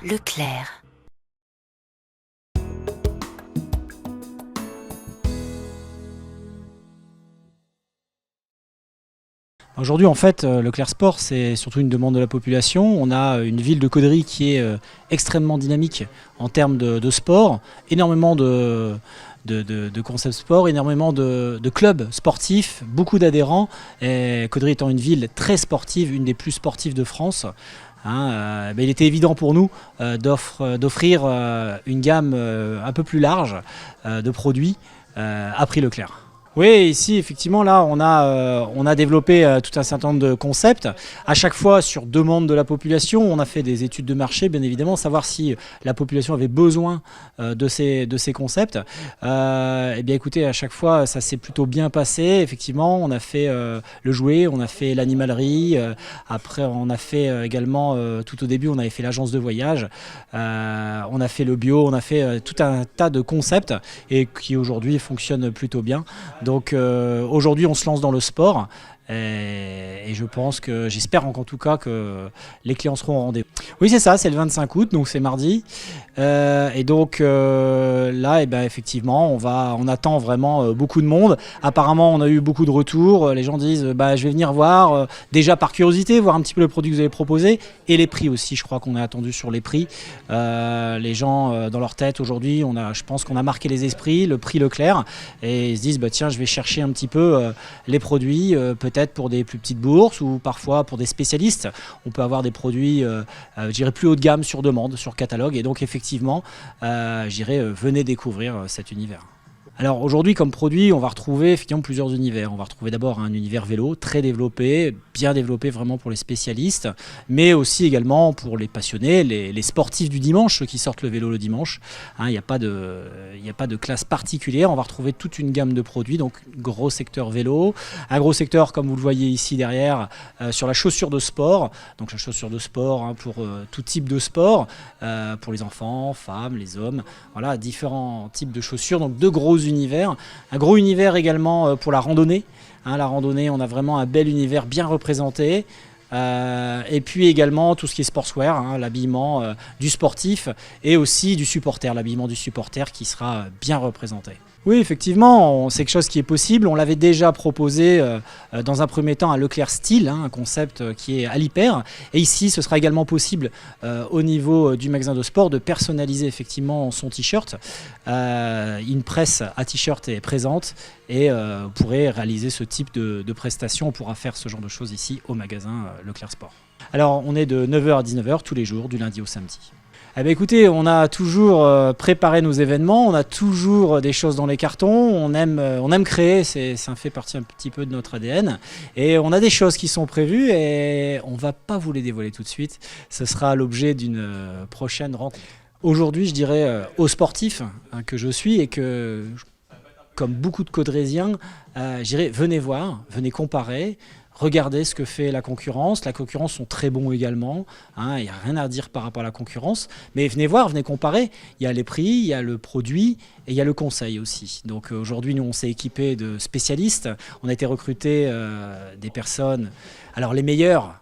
Leclerc. Aujourd'hui, en fait, Leclerc Sport, c'est surtout une demande de la population. On a une ville de Caudry qui est extrêmement dynamique en termes de sport, énormément de concepts sport, énormément de clubs sportifs, beaucoup d'adhérents. Et Caudry étant une ville très sportive, une des plus sportives de France, il était évident pour nous d'offrir une gamme un peu plus large de produits à prix Leclerc. Oui, ici, effectivement, là, on a développé tout un certain nombre de concepts. À chaque fois, sur demande de la population, on a fait des études de marché, bien évidemment, savoir si la population avait besoin de ces concepts. Eh bien, écoutez, à chaque fois, ça s'est plutôt bien passé. Effectivement, on a fait le jouet, on a fait l'animalerie. Après, on a fait également, tout au début, on avait fait l'agence de voyage. On a fait le bio, on a fait tout un tas de concepts et qui aujourd'hui fonctionnent plutôt bien. Donc aujourd'hui on se lance dans le sport et je pense que, j'espère en tout cas que les clients seront au rendez-vous. Oui, c'est ça, c'est le 25 août, donc c'est mardi. Et donc là, effectivement, on attend vraiment beaucoup de monde. Apparemment, on a eu beaucoup de retours. Les gens disent je vais venir voir, déjà par curiosité, voir un petit peu le produit que vous avez proposé et les prix aussi. Je crois qu'on est attendu sur les prix. Les gens, dans leur tête aujourd'hui, je pense qu'on a marqué les esprits, le prix Leclerc, et ils se disent tiens, je vais chercher un petit peu les produits, peut-être pour des plus petites bourses ou parfois pour des spécialistes. On peut avoir des produits, je dirais, plus haut de gamme sur demande, sur catalogue, et donc effectivement, venez découvrir cet univers. Alors aujourd'hui, comme produit, on va retrouver effectivement plusieurs univers. On va retrouver d'abord un univers vélo très développé, bien développé vraiment pour les spécialistes, mais aussi également pour les passionnés, les sportifs du dimanche, ceux qui sortent le vélo le dimanche. Il n'y a pas de classe particulière. On va retrouver toute une gamme de produits, donc gros secteur vélo, un gros secteur comme vous le voyez ici derrière sur la chaussure de sport. Donc la chaussure de sport pour tout type de sport, pour les enfants, femmes, les hommes. Voilà, différents types de chaussures, donc de gros univers. Un gros univers également pour la randonnée. La randonnée, on a vraiment un bel univers bien représenté. Et puis également tout ce qui est sportswear, l'habillement du sportif et aussi du supporter, l'habillement du supporter qui sera bien représenté. Oui, effectivement, c'est quelque chose qui est possible. On l'avait déjà proposé dans un premier temps à Leclerc Style, un concept qui est à l'hyper. Et ici, ce sera également possible au niveau du magasin de sport de personnaliser effectivement son t-shirt. Une presse à t-shirt est présente et vous pourrez réaliser ce type de prestations. On pourra faire ce genre de choses ici au magasin Leclerc Sport. Alors, on est de 9h à 19h tous les jours, du lundi au samedi. Écoutez, on a toujours préparé nos événements, on a toujours des choses dans les cartons, on aime créer, ça fait partie un petit peu de notre ADN. Et on a des choses qui sont prévues et on ne va pas vous les dévoiler tout de suite. Ce sera l'objet d'une prochaine rencontre. Aujourd'hui, je dirais aux sportifs que je suis et que, comme beaucoup de Caudrésiens, je dirais venez voir, venez comparer. Regardez ce que fait la concurrence. La concurrence sont très bons également. Il n'y a rien à dire par rapport à la concurrence. Mais venez voir, venez comparer. Il y a les prix, il y a le produit et il y a le conseil aussi. Donc aujourd'hui, nous, on s'est équipé de spécialistes. On a été recruter des personnes. Alors les meilleurs,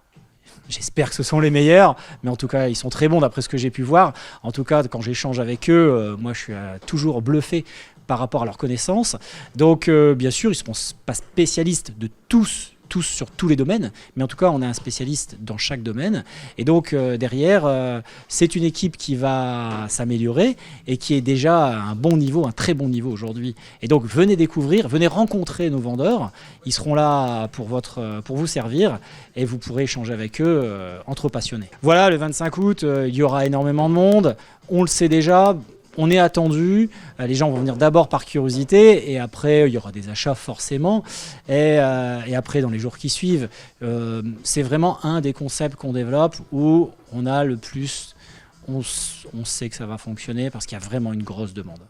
j'espère que ce sont les meilleurs, mais en tout cas, ils sont très bons d'après ce que j'ai pu voir. En tout cas, quand j'échange avec eux, moi, je suis toujours bluffé par rapport à leurs connaissances. Donc bien sûr, ils ne sont pas spécialistes de tous sur tous les domaines, mais en tout cas on a un spécialiste dans chaque domaine et donc derrière c'est une équipe qui va s'améliorer et qui est déjà à un bon niveau, un très bon niveau aujourd'hui. Et donc venez découvrir, venez rencontrer nos vendeurs, ils seront là pour vous servir et vous pourrez échanger avec eux entre passionnés. Voilà, le 25 août, il y aura énormément de monde, on le sait déjà. On est attendu, les gens vont venir d'abord par curiosité et après il y aura des achats forcément et après dans les jours qui suivent, c'est vraiment un des concepts qu'on développe où on a le plus, on sait que ça va fonctionner parce qu'il y a vraiment une grosse demande.